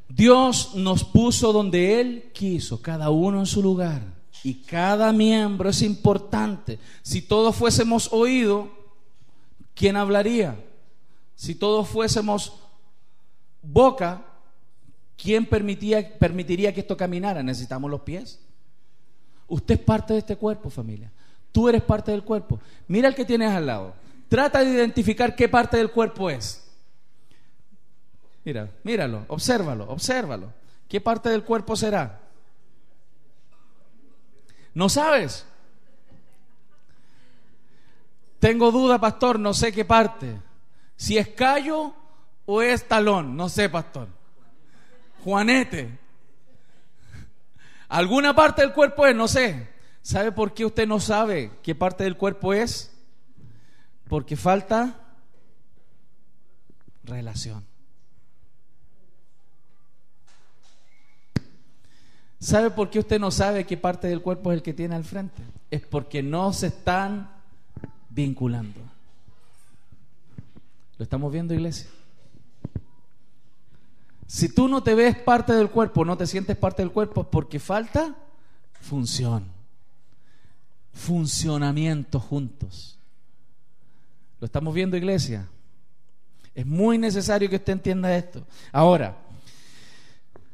Dios nos puso donde Él quiso, cada uno en su lugar. Y cada miembro es importante. Si todos fuésemos oído, ¿quién hablaría? Si todos fuésemos boca, ¿quién permitiría que esto caminara? Necesitamos los pies. Usted es parte de este cuerpo, familia. Tú eres parte del cuerpo. Mira el que tienes al lado. Trata de identificar qué parte del cuerpo es. Míralo, obsérvalo. ¿Qué parte del cuerpo será? ¿No sabes? Tengo duda, pastor, no sé qué parte. Si es callo o es talón, no sé, pastor. Juanete. ¿Alguna parte del cuerpo es? No sé. ¿Sabe por qué usted no sabe qué parte del cuerpo es? Porque falta relación. ¿Sabe por qué usted no sabe qué parte del cuerpo es el que tiene al frente? Es porque no se están vinculando. ¿Lo estamos viendo, iglesia? Si tú no te ves parte del cuerpo, no te sientes parte del cuerpo, es porque falta funcionamiento juntos. ¿Lo estamos viendo, iglesia? Es muy necesario que usted entienda esto. Ahora,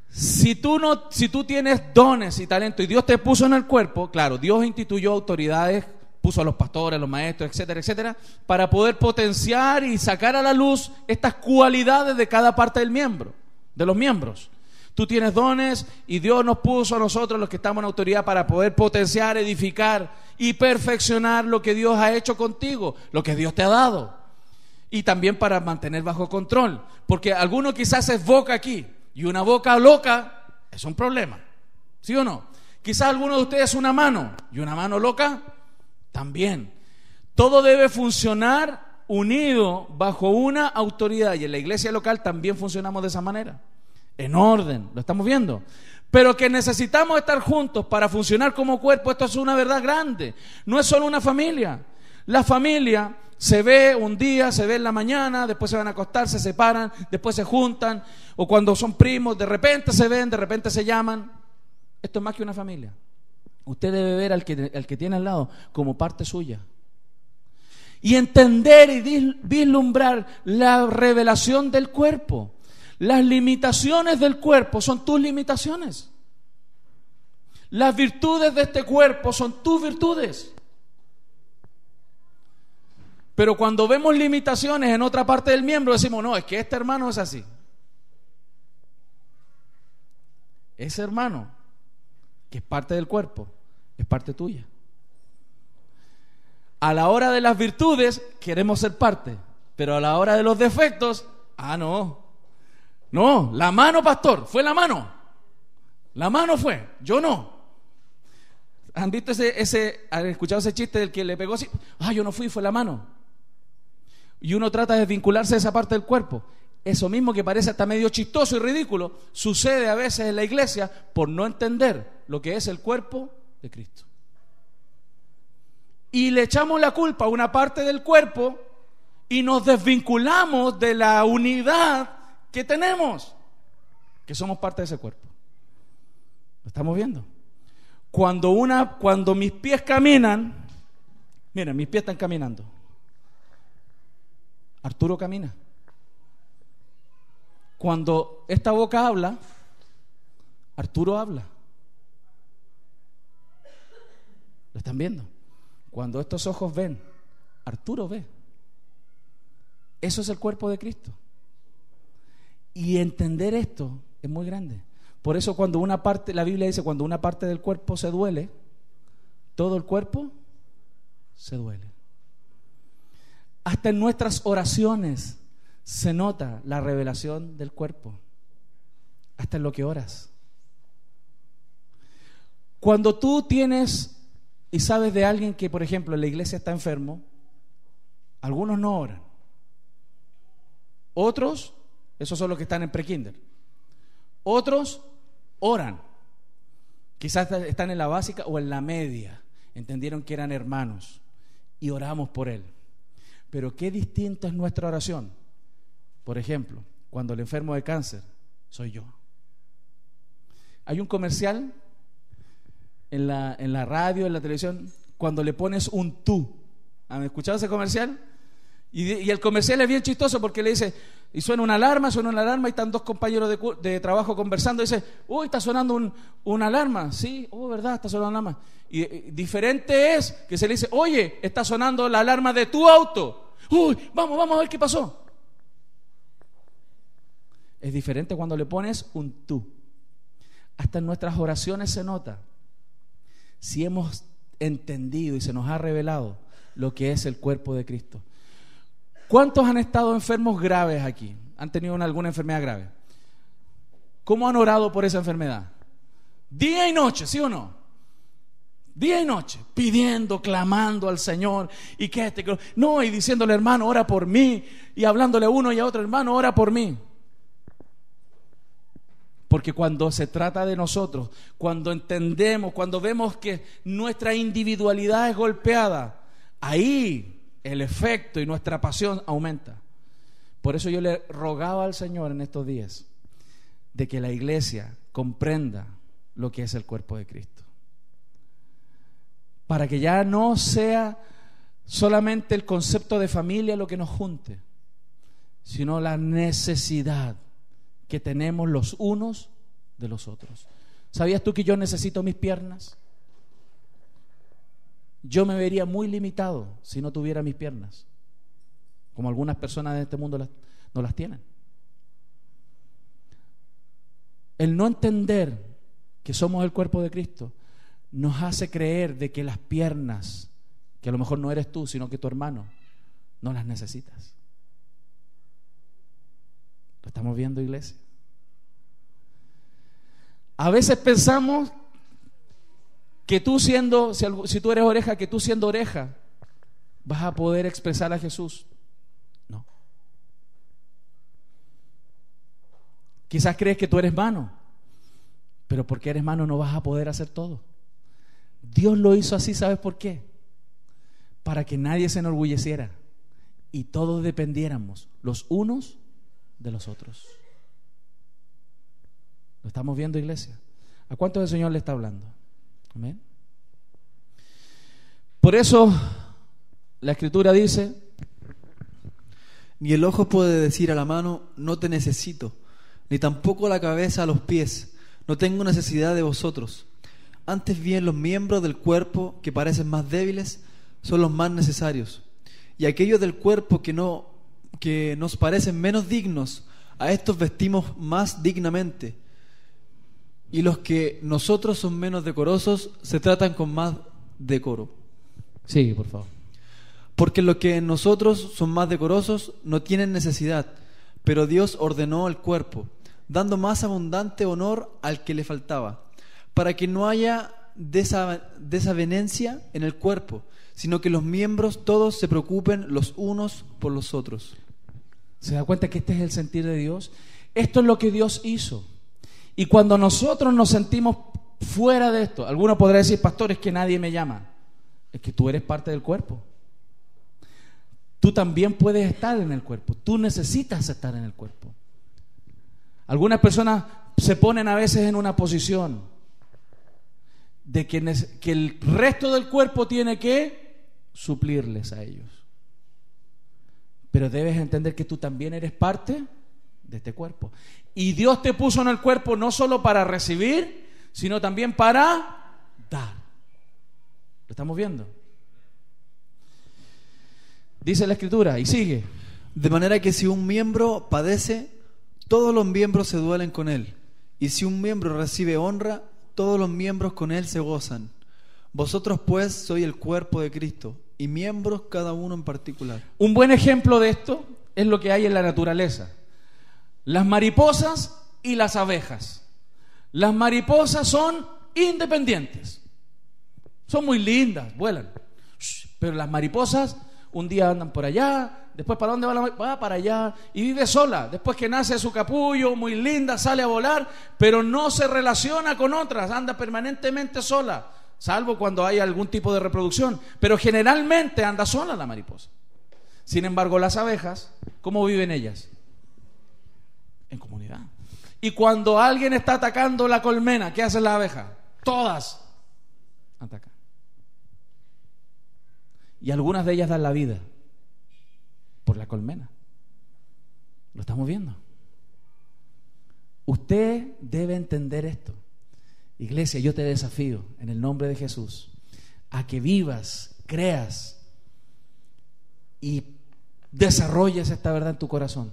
si tú tienes dones y talento y Dios te puso en el cuerpo, claro, Dios instituyó autoridades, puso a los pastores, a los maestros, etcétera, etcétera, para poder potenciar y sacar a la luz estas cualidades de cada parte del miembro, de los miembros. Tú tienes dones y Dios nos puso a nosotros, los que estamos en autoridad, para poder potenciar, edificar y perfeccionar lo que Dios ha hecho contigo, lo que Dios te ha dado. Y también para mantener bajo control. Porque alguno quizás es boca aquí, y una boca loca es un problema. ¿Sí o no? Quizás alguno de ustedes es una mano, y una mano loca también. Todo debe funcionar unido bajo una autoridad, y en la iglesia local también funcionamos de esa manera, en orden, lo estamos viendo. Pero que necesitamos estar juntos para funcionar como cuerpo, esto es una verdad grande. No es solo una familia. La familia se ve un día, se ve en la mañana, después se van a acostar, se separan, después se juntan, o cuando son primos, de repente se ven, de repente se llaman. Esto es más que una familia. Usted debe ver al que tiene al lado como parte suya. Y entender y vislumbrar la revelación del cuerpo. Las limitaciones del cuerpo son tus limitaciones. Las virtudes de este cuerpo son tus virtudes. Pero cuando vemos limitaciones en otra parte del miembro, decimos, no, es que este hermano es así. Ese hermano, que es parte del cuerpo, es parte tuya. A la hora de las virtudes, queremos ser parte. Pero a la hora de los defectos, no, la mano, pastor, fue la mano. La mano fue, yo no. ¿Han visto han escuchado ese chiste del que le pegó así? Yo no fui, fue la mano. Y uno trata de desvincularse de esa parte del cuerpo. Eso mismo que parece hasta medio chistoso y ridículo, sucede a veces en la iglesia por no entender lo que es el cuerpo de Cristo. Y le echamos la culpa a una parte del cuerpo y nos desvinculamos de la unidad que tenemos, que somos parte de ese cuerpo. ¿Lo estamos viendo? Cuando mis pies caminan, miren, mis pies están caminando. Arturo camina. Cuando esta boca habla, Arturo habla. ¿Lo están viendo? Cuando estos ojos ven, Arturo ve. Eso es el cuerpo de Cristo. Y entender esto es muy grande. Por eso cuando una parte, la Biblia dice, cuando una parte del cuerpo se duele, todo el cuerpo se duele. Hasta en nuestras oraciones se nota la revelación del cuerpo. Hasta en lo que oras. Cuando tú tienes y sabes de alguien que, por ejemplo, en la iglesia está enfermo, algunos no oran. Otros, esos son los que están en prekinder. Otros oran. Quizás están en la básica o en la media. Entendieron que eran hermanos y oramos por él. Pero qué distinto es nuestra oración. Por ejemplo, cuando el enfermo de cáncer soy yo. Hay un comercial en la radio, en la televisión, cuando le pones un tú. ¿Han escuchado ese comercial? Y el comercial es bien chistoso porque le dice, y suena una alarma y están dos compañeros de trabajo conversando y dice, uy, está sonando una alarma. Sí, verdad, está sonando una alarma. Y diferente es que se le dice, oye, está sonando la alarma de tu auto. Uy, vamos a ver qué pasó. Es diferente cuando le pones un tú. Hasta en nuestras oraciones se nota si hemos entendido y se nos ha revelado lo que es el cuerpo de Cristo. ¿Cuántos han estado enfermos graves aquí? ¿Han tenido alguna enfermedad grave? ¿Cómo han orado por esa enfermedad? Día y noche, ¿sí o no? Día y noche, pidiendo, clamando al Señor y y diciéndole, hermano, ora por mí, y hablándole a uno y a otro, hermano, ora por mí. Porque cuando se trata de nosotros, cuando entendemos, cuando vemos que nuestra individualidad es golpeada, ahí el efecto y nuestra pasión aumenta. Por eso yo le rogaba al Señor en estos días de que la iglesia comprenda lo que es el cuerpo de Cristo. Para que ya no sea solamente el concepto de familia lo que nos junte, sino la necesidad que tenemos los unos de los otros. ¿Sabías tú que yo necesito mis piernas? Yo me vería muy limitado si no tuviera mis piernas, como algunas personas de este mundo no las tienen. El no entender que somos el cuerpo de Cristo nos hace creer de que las piernas, que a lo mejor no eres tú, sino que tu hermano, no las necesitas. ¿Lo estamos viendo, iglesia? A veces pensamos que tú siendo, si tú eres oreja, que tú siendo oreja vas a poder expresar a Jesús. No. Quizás crees que tú eres mano, pero porque eres mano no vas a poder hacer todo. Dios lo hizo así, ¿sabes por qué? Para que nadie se enorgulleciera y todos dependiéramos los unos de los otros. ¿Lo estamos viendo, iglesia? ¿A cuántos el Señor le está hablando? Amén. Por eso la Escritura dice: ni el ojo puede decir a la mano, no te necesito, ni tampoco la cabeza a los pies, no tengo necesidad de vosotros. Antes bien, los miembros del cuerpo que parecen más débiles son los más necesarios, y aquellos del cuerpo que nos parecen menos dignos, a estos vestimos más dignamente, y los que nosotros son menos decorosos se tratan con más decoro. Sigue, por favor. Porque los que en nosotros son más decorosos no tienen necesidad, pero Dios ordenó el cuerpo, dando más abundante honor al que le faltaba, para que no haya desavenencia en el cuerpo, sino que los miembros todos se preocupen los unos por los otros. ¿Se da cuenta que este es el sentir de Dios? Esto es lo que Dios hizo. Y cuando nosotros nos sentimos fuera de esto, alguno podrá decir: pastor, es que nadie me llama. Es que tú eres parte del cuerpo. Tú también puedes estar en el cuerpo. Tú necesitas estar en el cuerpo. Algunas personas se ponen a veces en una posición de que el resto del cuerpo tiene que suplirles a ellos. Pero debes entender que tú también eres parte de este cuerpo. Y Dios te puso en el cuerpo no solo para recibir, sino también para dar. ¿Lo estamos viendo? Dice la Escritura, y sigue: de manera que si un miembro padece, todos los miembros se duelen con él. Y si un miembro recibe honra, todos los miembros con él se gozan. Vosotros pues sois el cuerpo de Cristo, y miembros cada uno en particular. Un buen ejemplo de esto es lo que hay en la naturaleza. Las mariposas y las abejas. Las mariposas son independientes. Son muy lindas, vuelan. Pero las mariposas un día andan por allá, después ¿para dónde va la mariposa? Va para allá y vive sola. Después que nace su capullo, muy linda, sale a volar, pero no se relaciona con otras, anda permanentemente sola, salvo cuando hay algún tipo de reproducción. Pero generalmente anda sola la mariposa. Sin embargo, las abejas, ¿cómo viven ellas? En comunidad. Y cuando alguien está atacando la colmena, ¿qué hacen las abejas? Todas atacan. Y algunas de ellas dan la vida por la colmena. ¿Lo estamos viendo? Usted debe entender esto. Iglesia, yo te desafío en el nombre de Jesús a que vivas, creas y desarrolles esta verdad en tu corazón,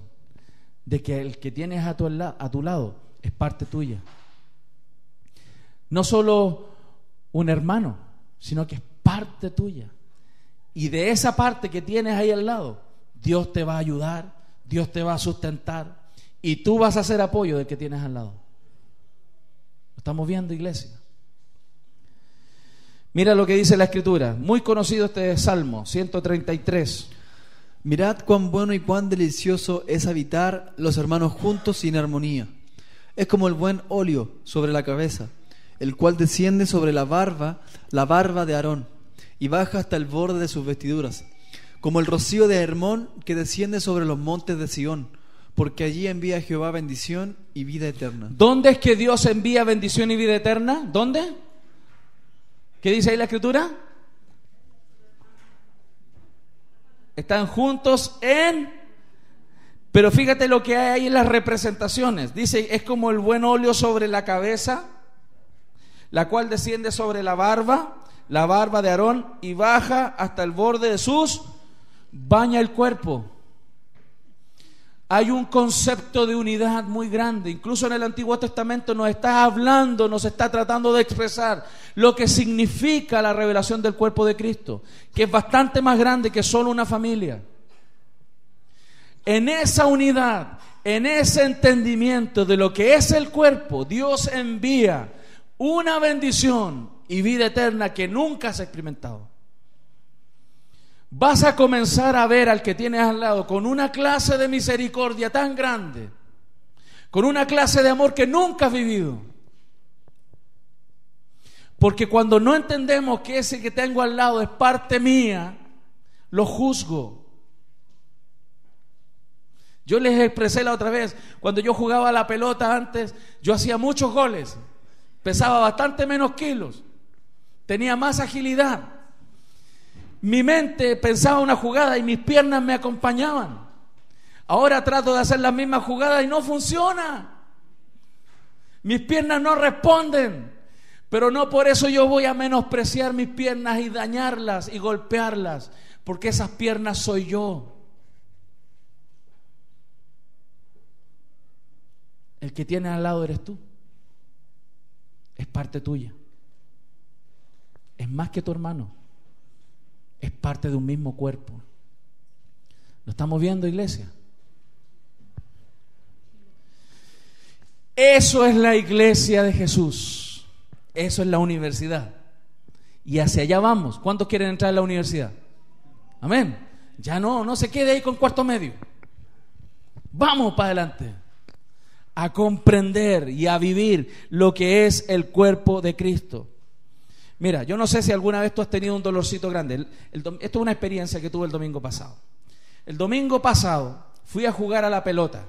de que el que tienes a tu lado es parte tuya. No solo un hermano, sino que es parte tuya. Y de esa parte que tienes ahí al lado, Dios te va a ayudar, Dios te va a sustentar, y tú vas a hacer apoyo del que tienes al lado. ¿Lo estamos viendo, iglesia? Mira lo que dice la Escritura, muy conocido este Salmo 133. Mirad cuán bueno y cuán delicioso es habitar los hermanos juntos sin armonía. Es como el buen óleo sobre la cabeza, el cual desciende sobre la barba de Aarón, y baja hasta el borde de sus vestiduras, como el rocío de Hermón que desciende sobre los montes de Sión, porque allí envía Jehová bendición y vida eterna. ¿Dónde es que Dios envía bendición y vida eterna? ¿Dónde? ¿Qué dice ahí la Escritura? Están juntos en... Pero fíjate lo que hay ahí en las representaciones. Dice, es como el buen óleo sobre la cabeza, la cual desciende sobre la barba de Aarón, y baja hasta el borde de sus, baña el cuerpo. Hay un concepto de unidad muy grande. Incluso en el Antiguo Testamento nos está hablando, nos está tratando de expresar lo que significa la revelación del cuerpo de Cristo, que es bastante más grande que solo una familia. En esa unidad, en ese entendimiento de lo que es el cuerpo, Dios envía una bendición y vida eterna que nunca has experimentado. Vas a comenzar a ver al que tienes al lado con una clase de misericordia tan grande, con una clase de amor que nunca has vivido. Porque cuando no entendemos que ese que tengo al lado es parte mía, lo juzgo. Yo les expresé la otra vez, cuando yo jugaba a la pelota antes, yo hacía muchos goles, pesaba bastante menos kilos, tenía más agilidad. Mi mente pensaba una jugada y mis piernas me acompañaban. Ahora trato de hacer la misma jugada y no funciona. Mis piernas no responden, pero no por eso yo voy a menospreciar mis piernas y dañarlas y golpearlas, porque esas piernas soy yo. El que tienes al lado eres tú. Es parte tuya. Es más que tu hermano. Es parte de un mismo cuerpo. ¿Lo estamos viendo, iglesia? Eso es la iglesia de Jesús. Eso es la universidad. Y hacia allá vamos. ¿Cuántos quieren entrar a la universidad? Amén. Ya no se quede ahí con cuarto medio. Vamos para adelante. A comprender y a vivir lo que es el cuerpo de Cristo. Mira, yo no sé si alguna vez tú has tenido un dolorcito grande. Esto es una experiencia que tuve el domingo pasado. El domingo pasado fui a jugar a la pelota,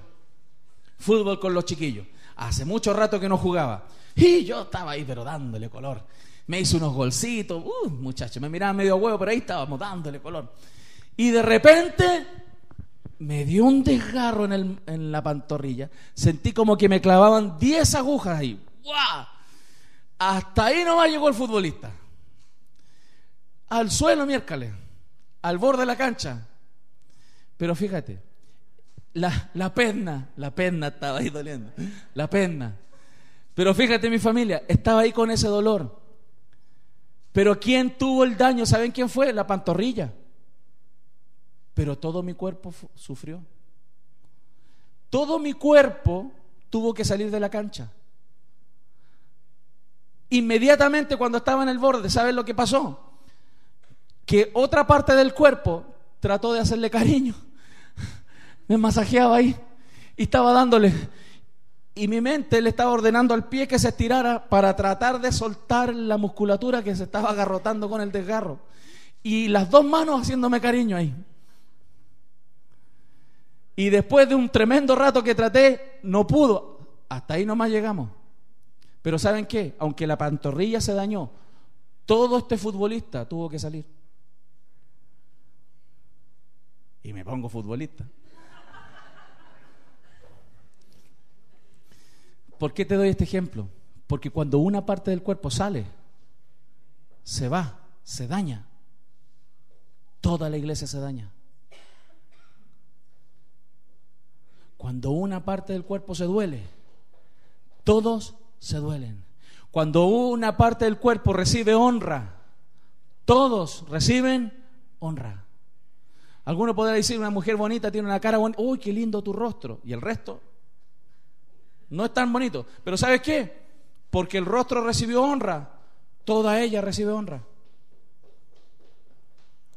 fútbol con los chiquillos. Hace mucho rato que no jugaba. Y yo estaba ahí, pero dándole color. Me hice unos golcitos. Muchachos, me miraban medio huevo, pero ahí estábamos dándole color. Y de repente me dio un desgarro en la pantorrilla. Sentí como que me clavaban 10 agujas ahí. ¡Guau! Hasta ahí nomás llegó el futbolista. Al suelo, miércoles. Al borde de la cancha. Pero fíjate, la perna estaba ahí doliendo. La perna. Pero fíjate, mi familia, estaba ahí con ese dolor. Pero ¿quién tuvo el daño? ¿Saben quién fue? La pantorrilla. Pero todo mi cuerpo sufrió. Todo mi cuerpo tuvo que salir de la cancha. Inmediatamente cuando estaba en el borde, ¿sabes lo que pasó? Que otra parte del cuerpo trató de hacerle cariño. Me masajeaba ahí y estaba dándole. Y mi mente le estaba ordenando al pie que se estirara para tratar de soltar la musculatura que se estaba agarrotando con el desgarro. Y las dos manos haciéndome cariño ahí. Y después de un tremendo rato que traté, no pudo. Hasta ahí nomás llegamos. Pero ¿saben qué? Aunque la pantorrilla se dañó, todo este futbolista tuvo que salir. Y me pongo futbolista. ¿Por qué te doy este ejemplo? Porque cuando una parte del cuerpo sale, se va, se daña, toda la iglesia se daña. Cuando una parte del cuerpo se duele, todos se duelen. Cuando una parte del cuerpo recibe honra, todos reciben honra. Alguno podrá decir, una mujer bonita tiene una cara bonita, uy, qué lindo tu rostro, y el resto no es tan bonito. Pero ¿sabes qué? Porque el rostro recibió honra, toda ella recibe honra.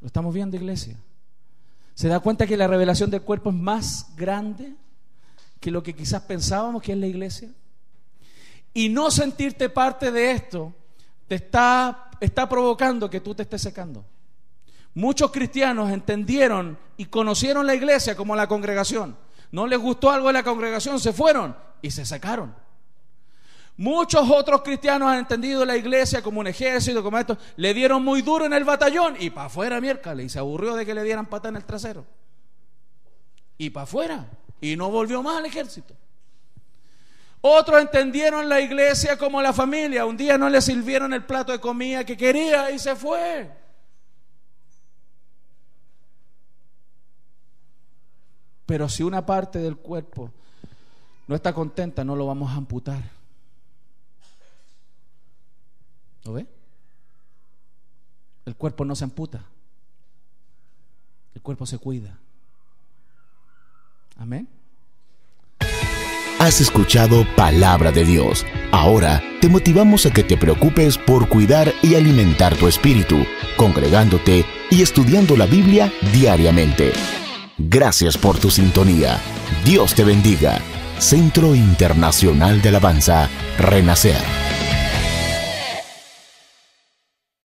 Lo estamos viendo, iglesia. ¿Se da cuenta que la revelación del cuerpo es más grande que lo que quizás pensábamos que es la iglesia? Y no sentirte parte de esto te está provocando que tú te estés secando. Muchos cristianos entendieron y conocieron la iglesia como la congregación. No les gustó algo de la congregación, se fueron y se secaron. Muchos otros cristianos han entendido la iglesia como un ejército, como esto. Le dieron muy duro en el batallón y para afuera miércoles. Y se aburrió de que le dieran patada en el trasero. Y para afuera. Y no volvió más al ejército. Otros entendieron la iglesia como la familia. Un día no le sirvieron el plato de comida que quería y se fue. Pero si una parte del cuerpo no está contenta, no lo vamos a amputar. ¿Lo ve? El cuerpo no se amputa. El cuerpo se cuida. Amén. Has escuchado Palabra de Dios. Ahora te motivamos a que te preocupes por cuidar y alimentar tu espíritu, congregándote y estudiando la Biblia diariamente. Gracias por tu sintonía. Dios te bendiga. Centro Internacional de Alabanza, Renacer.